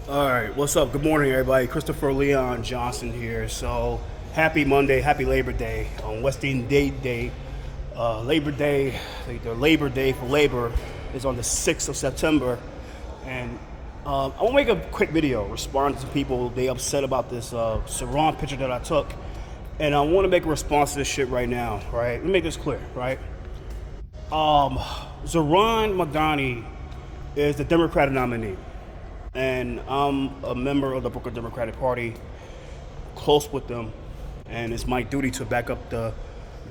All right, what's up? Good morning, everybody. Christopher Leon Johnson here. So, happy Monday, happy Labor Day on West Indian Day. Labor Day, the Labor Day for labor is on the 6th of September. And I want to make a quick video responding to people. They upset about this Saran picture that I took. And I want to make a response to this shit right now, right? Let me make this clear, right? Zohran Mamdani is the Democratic nominee. And I'm a member of the Brooklyn Democratic Party, close with them, and it's my duty to back up the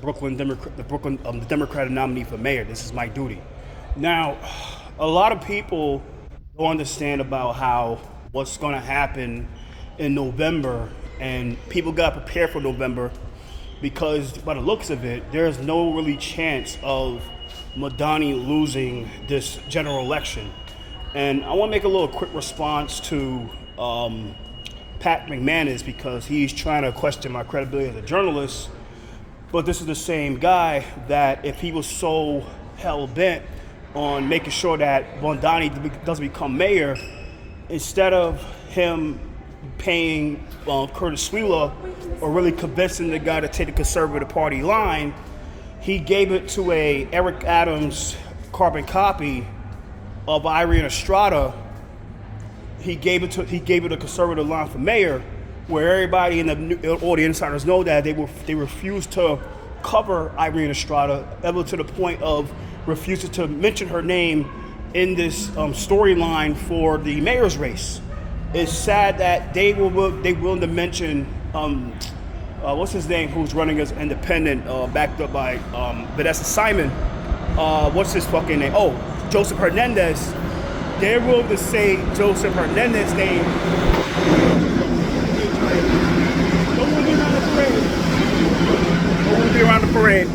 Democratic nominee for mayor. This is my duty. Now, a lot of people don't understand about how what's going to happen in November, and people got prepared for November because, by the looks of it, there's no really chance of Mamdani losing this general election. And I want to make a little quick response to Pat McManus because he's trying to question my credibility as a journalist. But this is the same guy that if he was so hell-bent on making sure that Mamdani doesn't become mayor, instead of him paying Curtis Silwa or really convincing the guy to take the Conservative Party line, he gave it to a Eric Adams carbon copy of Irene Estrada. He gave it a conservative line for mayor, where everybody all the insiders know that they refused to cover Irene Estrada, ever to the point of refusing to mention her name in this storyline for the mayor's race. It's sad that they willing to mention what's his name, who's running as independent, backed up by Vanessa Simon. What's his fucking name? Oh, Joseph Hernandez. They're willing to say Joseph Hernandez's name. Don't want to be around the parade. Don't want to be around the parade.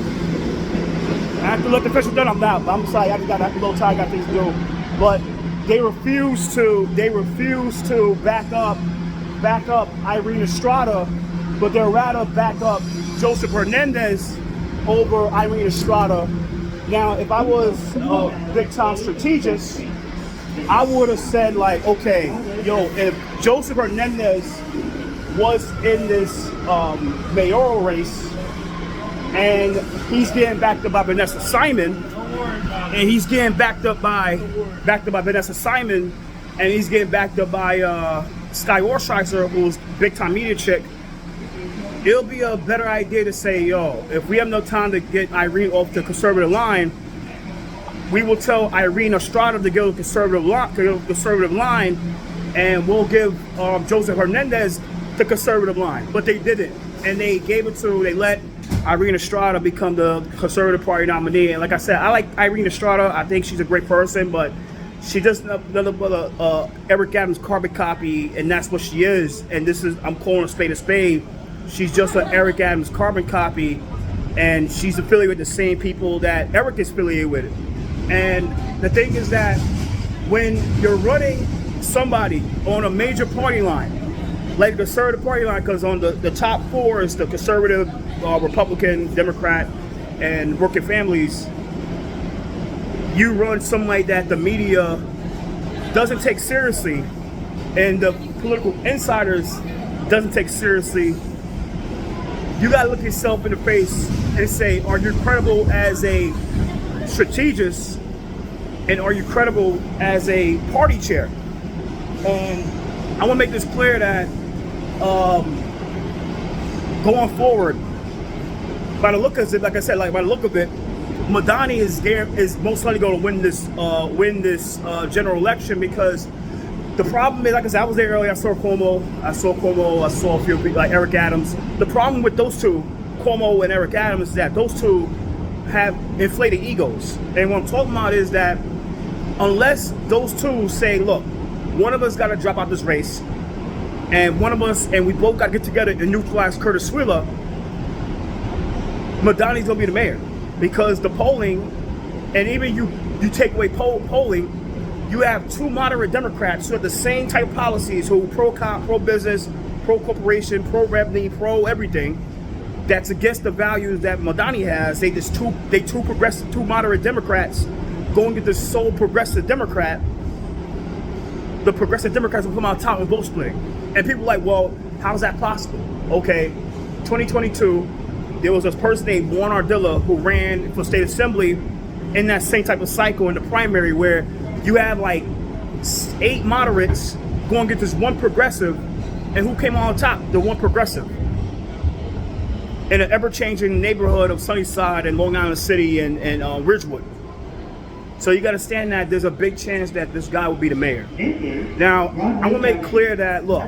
I have to let the official done. I'm sorry. I got a little tired. I got things to do. But they refuse to back up Irene Estrada, but they'd rather back up Joseph Hernandez over Irene Estrada. Now, if I was a big-time strategist, I would have said, like, okay, if Joseph Hernandez was in this mayoral race and he's getting backed up by Vanessa Simon, and he's getting backed up by Vanessa Simon, and he's getting backed up by Sky Orshiser, who's big-time media chick, it'll be a better idea to say, if we have no time to get Irene off the conservative line, we will tell Irene Estrada to go to the conservative line, and we'll give Joseph Hernandez the conservative line. But they didn't, and they let Irene Estrada become the Conservative Party nominee. And like I said, I like Irene Estrada. I think she's a great person, but she just another Eric Adams carbon copy, and that's what she is. And I'm calling a spade a spade. She's just an Eric Adams carbon copy, and she's affiliated with the same people that Eric is affiliated with. And the thing is that when you're running somebody on a major party line, like the Conservative Party line, because on the top four is the Conservative, Republican, Democrat, and working families, you run something like that the media doesn't take seriously, and the political insiders doesn't take seriously. You gotta look yourself in the face and say, are you credible as a strategist, and are you credible as a party chair? And I want to make this clear that going forward, by the look of it, like I said, by the look of it, Mamdani is most likely going to win this general election, because the problem is, like I said, I was there earlier. I saw Cuomo. I saw a few people like Eric Adams. The problem with those two, Cuomo and Eric Adams, is that those two have inflated egos. And what I'm talking about is that unless those two say, look, one of us got to drop out this race, and we both got to get together and neutralize Curtis Silwa, Mamdani's going to be the mayor. Because the polling, and even you take away polling, you have two moderate Democrats who have the same type of policies, who pro-cop, pro-business, pro-corporation, pro-revenue, pro-everything, that's against the values that Mamdani has. They two progressive, two moderate Democrats going to this sole progressive Democrat. the progressive Democrats will come out top and vote splitting. And people are like, well, how is that possible? Okay, 2022, there was this person named Warren Ardilla who ran for state assembly in that same type of cycle in the primary where you have like 8 moderates going to get this one progressive, and who came on top? The one progressive. In an ever-changing neighborhood of Sunnyside and Long Island City and Ridgewood. So you got to understand that there's a big chance that this guy will be the mayor. Now, I'm going to make clear that, look,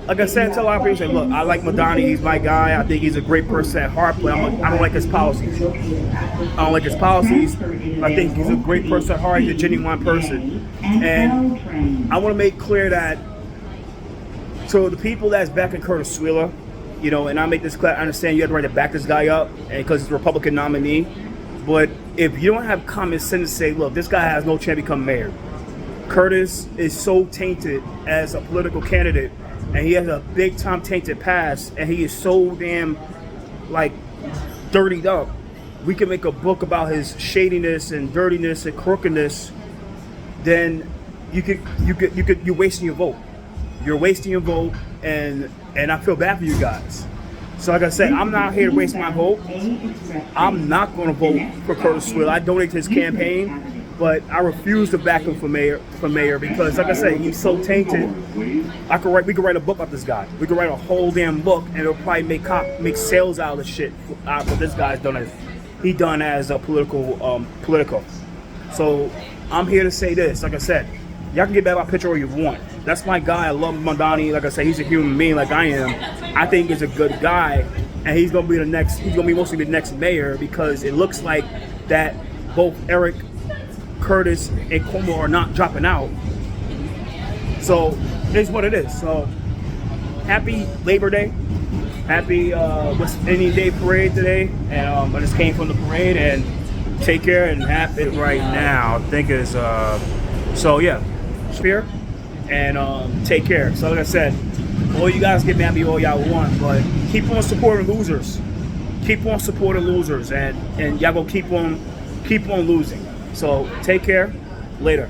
like I said to a lot of people, say, look, I like Madani, he's my guy, I think he's a great person at heart, but I don't like his policies. I don't like his policies. I think he's a great person at heart, he's a genuine person. And I want to make clear that, so the people that's backing Curtis Silwa, you know, and I make this clear, I understand you have the right to back this guy up because he's a Republican nominee. But if you don't have common sense to say, look, this guy has no chance to become mayor. Curtis is so tainted as a political candidate, and he has a big time tainted past, and he is so damn like dirtied up. We can make a book about his shadiness and dirtiness and crookedness. Then you're wasting your vote. You're wasting your vote, and I feel bad for you guys. So like I said, I'm not here to waste my vote. I'm not going to vote for Curtis Silwa. I donate to his campaign, but I refuse to back him for mayor because, like I said, he's so tainted. We could write a book about this guy. We could write a whole damn book, and it'll probably make sales out of the shit. What this guy's done as a political. So I'm here to say this. Like I said, y'all can get back my picture all you want. That's my guy. I love Madani. Like I said, he's a human being like I am. I think he's a good guy, and he's gonna be mostly the next mayor because it looks like that both Eric, Curtis, and Cuomo are not dropping out. So it's what it is. So happy Labor Day. Happy Indian Day parade today. And I just came from the parade, and take care and have it right now. I think it's so yeah. Spear and take care. So like I said, all you guys get mad at me all y'all want, but keep on supporting losers. Keep on supporting losers, and y'all gonna keep on losing. So take care. Later.